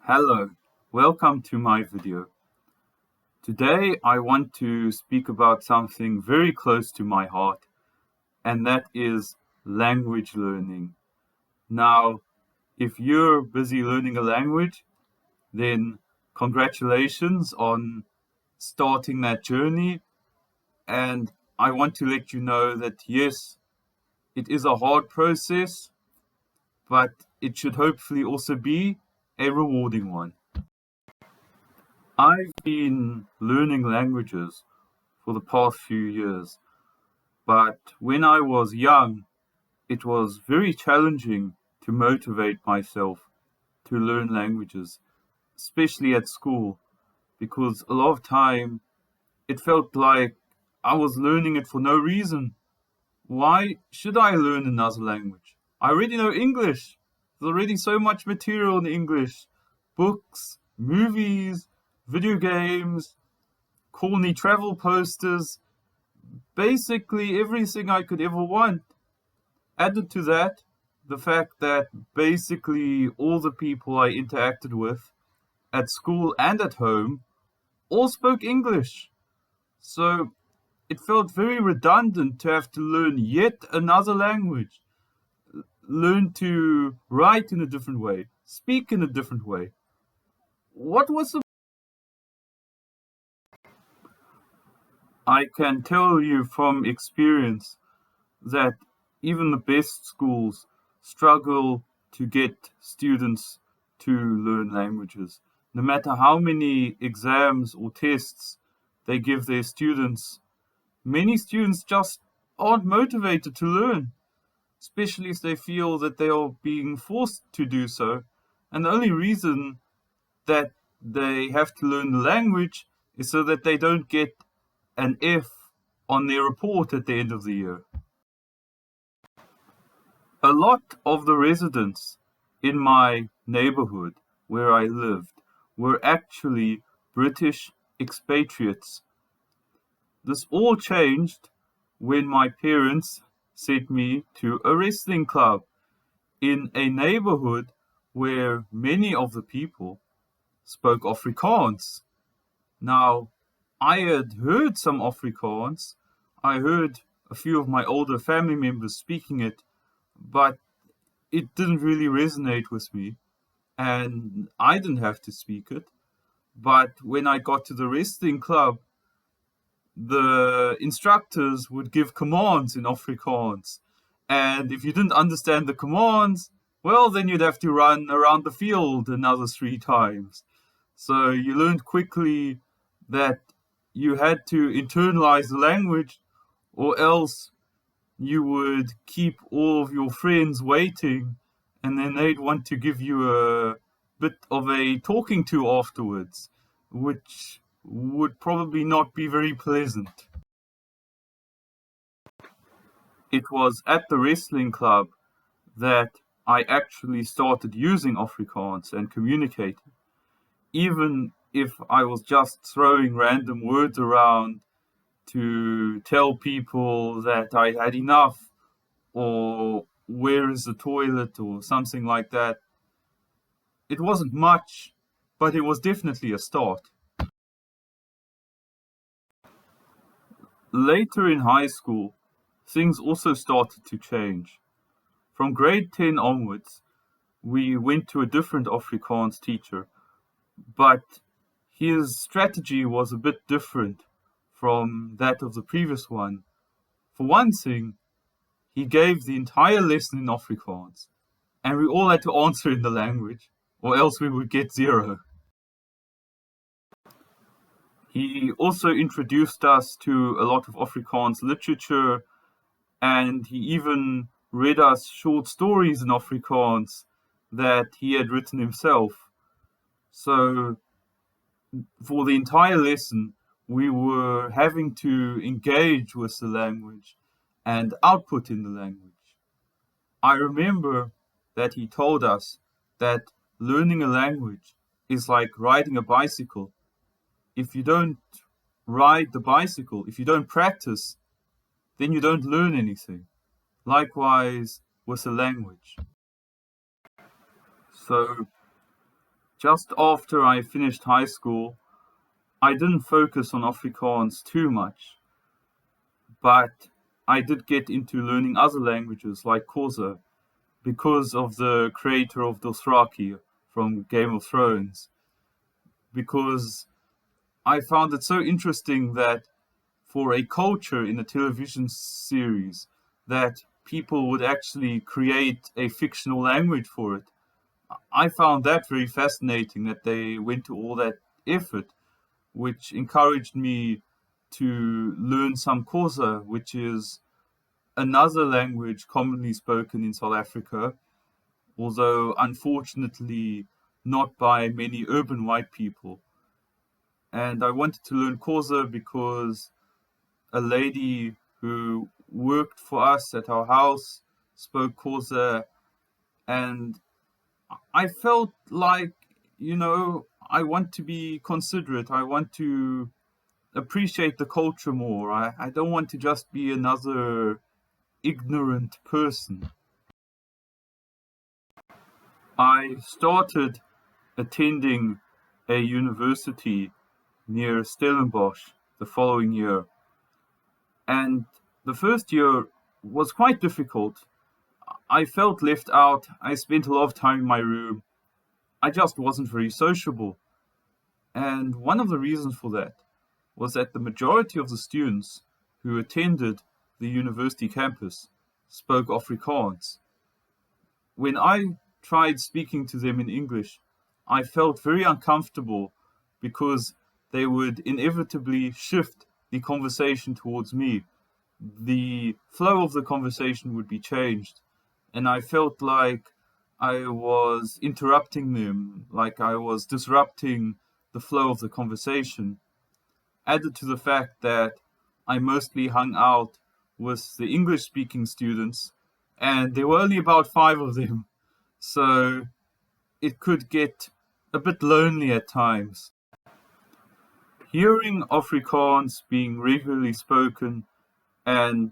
Hello, welcome to my video. Today I want to speak about something very close to my heart, and that is language learning. Now, if you're busy learning a language, then congratulations on starting that journey. And I want to let you know that yes, it is a hard process, but it should hopefully also be a rewarding one. I've been learning languages for the past few years, but when I was young, it was very challenging to motivate myself to learn languages, especially at school, because a lot of time it felt like I was learning it for no reason. Why should I learn another language? I already know English. There's already so much material in English. Books, movies, video games, corny travel posters, basically everything I could ever want. Added to that, the fact that basically all the people I interacted with at school and at home all spoke English. So it felt very redundant to have to learn yet another language, learn to write in a different way, speak in a different way. What was the I can tell you from experience that even the best schools struggle to get students to learn languages. No matter how many exams or tests they give their students, many students just aren't motivated to learn, especially if they feel that they are being forced to do so. And the only reason that they have to learn the language is so that they don't get an F on their report at the end of the year. A lot of the residents in my neighborhood where I lived were actually British expatriates. This all changed when my parents sent me to a wrestling club in a neighborhood where many of the people spoke Afrikaans. Now, I had heard some Afrikaans. I heard a few of my older family members speaking it, but it didn't really resonate with me, and I didn't have to speak it. But when I got to the wrestling club, the instructors would give commands in Afrikaans. And if you didn't understand the commands, well, then you'd have to run around the field another 3 times. So you learned quickly that you had to internalize the language, or else you would keep all of your friends waiting, and then they'd want to give you a bit of a talking to afterwards, which would probably not be very pleasant. It was at the wrestling club that I actually started using Afrikaans and communicating, even if I was just throwing random words around to tell people that I had enough, or where is the toilet, or something like that. It wasn't much, but it was definitely a start. Later in high school, things also started to change. From grade 10 onwards, we went to a different Afrikaans teacher, but his strategy was a bit different from that of the previous one. For one thing, he gave the entire lesson in Afrikaans, and we all had to answer in the language, or else we would get 0. He also introduced us to a lot of Afrikaans literature, and he even read us short stories in Afrikaans that he had written himself. So for the entire lesson, we were having to engage with the language and output in the language. I remember that he told us that learning a language is like riding a bicycle. If you don't ride the bicycle, if you don't practice, then you don't learn anything. Likewise with the language. So Just after I finished high school, I didn't focus on Afrikaans too much, but I did get into learning other languages like Xhosa because of the creator of Dothraki from Game of Thrones. Because I found it so interesting that for a culture in a television series, that people would actually create a fictional language for it. I found that very fascinating that they went to all that effort, which encouraged me to learn some Xhosa, which is another language commonly spoken in South Africa, although unfortunately not by many urban white people. And I wanted to learn Xhosa because a lady who worked for us at our house spoke Xhosa, and I felt like, I want to be considerate. I want to appreciate the culture more. I don't want to just be another ignorant person. I started attending a university near Stellenbosch the following year, and the first year was quite difficult. I felt left out. I spent a lot of time in my room. I just wasn't very sociable. And one of the reasons for that was that the majority of the students who attended the university campus spoke Afrikaans. When I tried speaking to them in English, I felt very uncomfortable because they would inevitably shift the conversation towards me. The flow of the conversation would be changed, and I felt like I was interrupting them, like I was disrupting the flow of the conversation. Added to the fact that I mostly hung out with the English speaking students, and there were only about five of them, so it could get a bit lonely at times. Hearing Afrikaans being regularly spoken and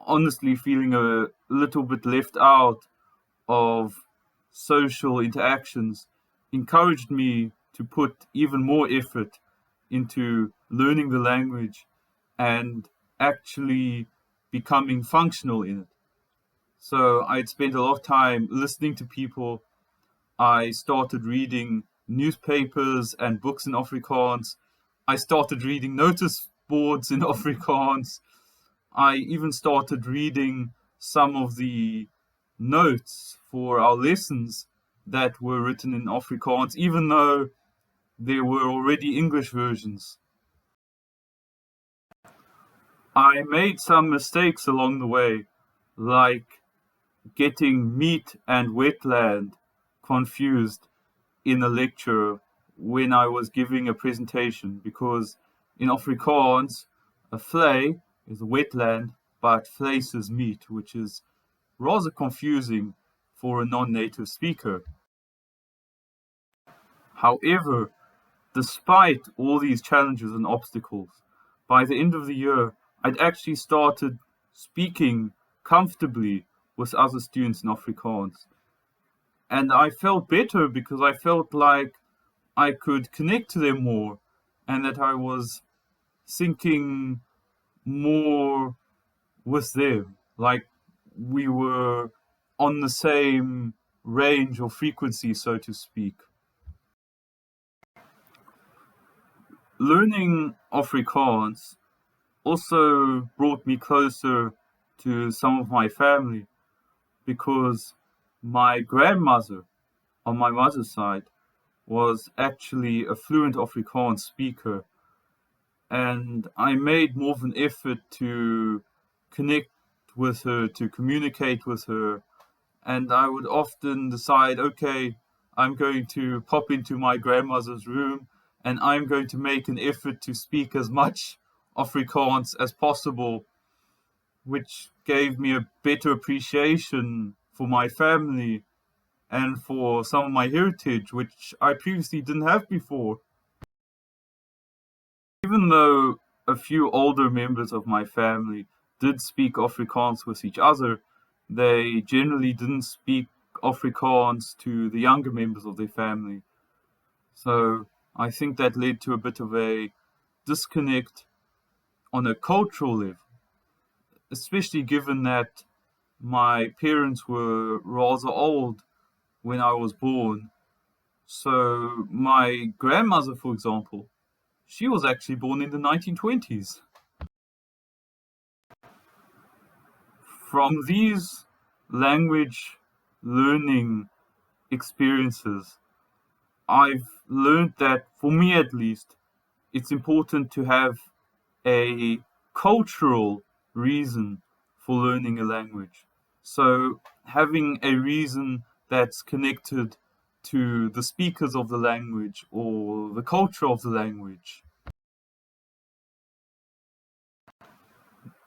honestly feeling a little bit left out of social interactions encouraged me to put even more effort into learning the language and actually becoming functional in it. So I'd spent a lot of time listening to people. I started reading newspapers and books in Afrikaans. I started reading notice boards in Afrikaans. I even started reading some of the notes for our lessons that were written in Afrikaans, even though there were already English versions. I made some mistakes along the way, like getting meat and wetland confused in a lecture when I was giving a presentation, because in Afrikaans, a vlei is a wetland, but vleis is meat, which is rather confusing for a non-native speaker. However, despite all these challenges and obstacles, by the end of the year, I'd actually started speaking comfortably with other students in Afrikaans. And I felt better because I felt like I could connect to them more and that I was thinking more with them. Like we were on the same range or frequency, so to speak. Learning Afrikaans also brought me closer to some of my family because my grandmother on my mother's side was actually a fluent Afrikaans speaker, and I made more of an effort to connect with her, to communicate with her, and I would often decide, okay, I'm going to pop into my grandmother's room and I'm going to make an effort to speak as much Afrikaans as possible, which gave me a better appreciation for my family and for some of my heritage, which I previously didn't have before. Even though a few older members of my family did speak Afrikaans with each other, they generally didn't speak Afrikaans to the younger members of their family. So I think that led to a bit of a disconnect on a cultural level, especially given that my parents were rather old when I was born. So my grandmother, for example, she was actually born in the 1920s. From these language learning experiences, I've learned that, for me at least, it's important to have a cultural reason for learning a language. So, having a reason that's connected to the speakers of the language or the culture of the language.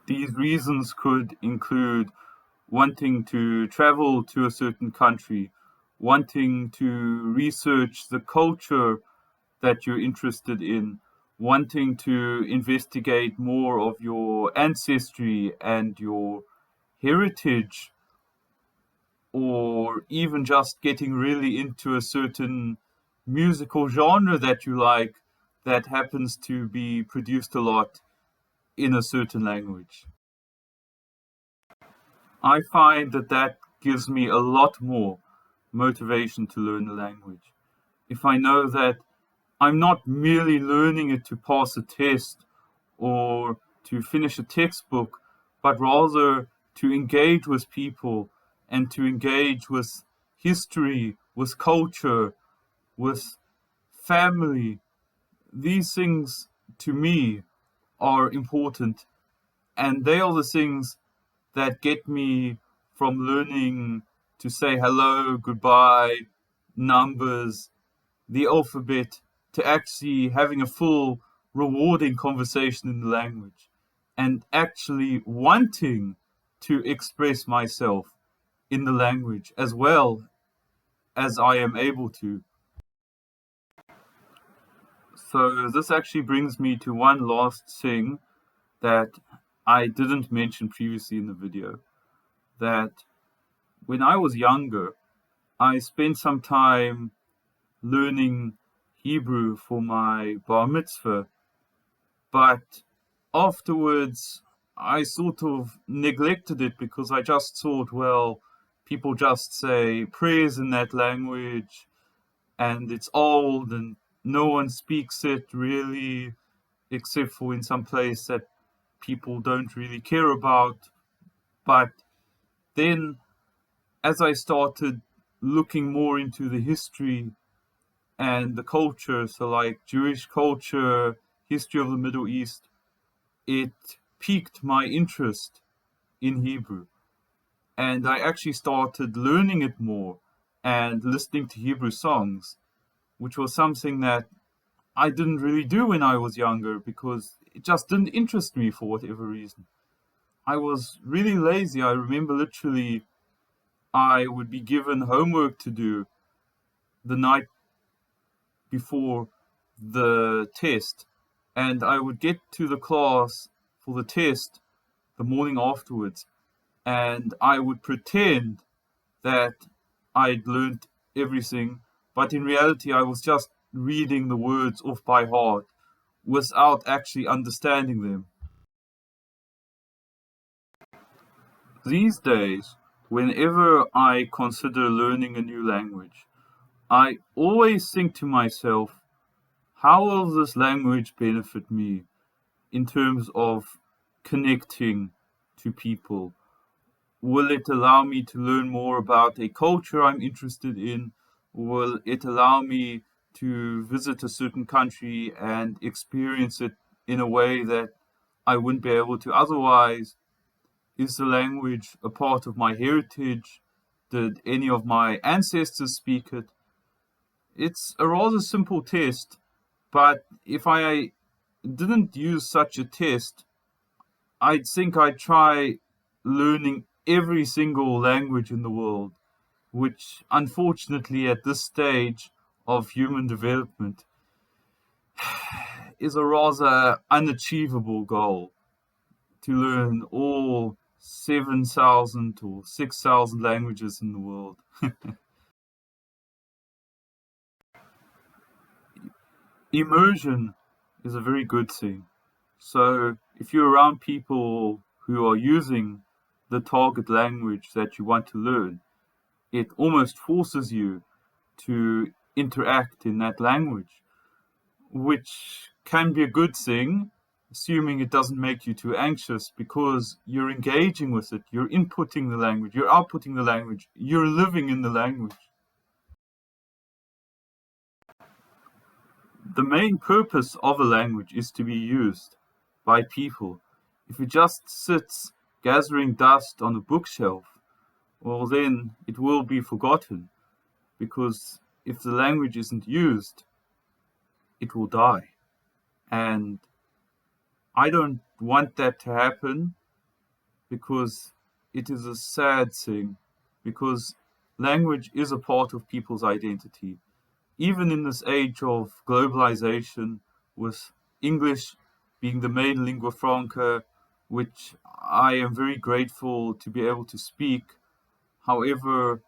These reasons could include wanting to travel to a certain country, wanting to research the culture that you're interested in, wanting to investigate more of your ancestry and your heritage, or even just getting really into a certain musical genre that you like that happens to be produced a lot in a certain language. I find that that gives me a lot more motivation to learn the language. If I know that I'm not merely learning it to pass a test or to finish a textbook, but rather to engage with people and to engage with history, with culture, with family. These things to me are important, and they are the things that get me from learning to say hello, goodbye, numbers, the alphabet, to actually having a full, rewarding conversation in the language and actually wanting to express myself in the language as well as I am able to. So, this actually brings me to one last thing that I didn't mention previously in the video. That when I was younger, I spent some time learning Hebrew for my bar mitzvah, but afterwards I sort of neglected it because I just thought, well, people just say prayers in that language and it's old and no one speaks it really, except for in some place that people don't really care about. But then, as I started looking more into the history and the culture, so like Jewish culture, history of the Middle East, it piqued my interest in Hebrew. And I actually started learning it more and listening to Hebrew songs, which was something that I didn't really do when I was younger because it just didn't interest me for whatever reason. I was really lazy. I remember literally I would be given homework to do the night before the test, and I would get to the class for the test the morning afterwards, and I would pretend that I'd learned everything, but in reality, I was just reading the words off by heart without actually understanding them. These days, whenever I consider learning a new language, I always think to myself, how will this language benefit me in terms of connecting to people? Will it allow me to learn more about a culture I'm interested in? Will it allow me to visit a certain country and experience it in a way that I wouldn't be able to otherwise? Is the language a part of my heritage? Did any of my ancestors speak it? It's a rather simple test, but if I didn't use such a test, I'd think I'd try learning every single language in the world, which unfortunately at this stage of human development is a rather unachievable goal to learn all 7,000 or 6,000 languages in the world. Immersion is a very good thing. So if you're around people who are using the target language that you want to learn, it almost forces you to interact in that language, which can be a good thing, assuming it doesn't make you too anxious because you're engaging with it, you're inputting the language, you're outputting the language, you're living in the language. The main purpose of a language is to be used by people. If it just sits gathering dust on a bookshelf, well, then it will be forgotten, because if the language isn't used, it will die. And I don't want that to happen, because it is a sad thing, because language is a part of people's identity. Even in this age of globalization, with English being the main lingua franca, which I am very grateful to be able to speak. However,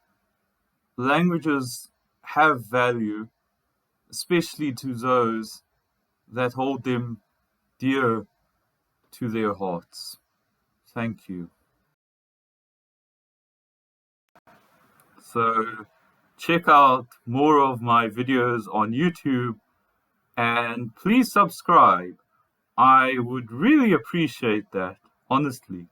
languages have value, especially to those that hold them dear to their hearts. Thank you. So check out more of my videos on YouTube and please subscribe. I would really appreciate that, honestly.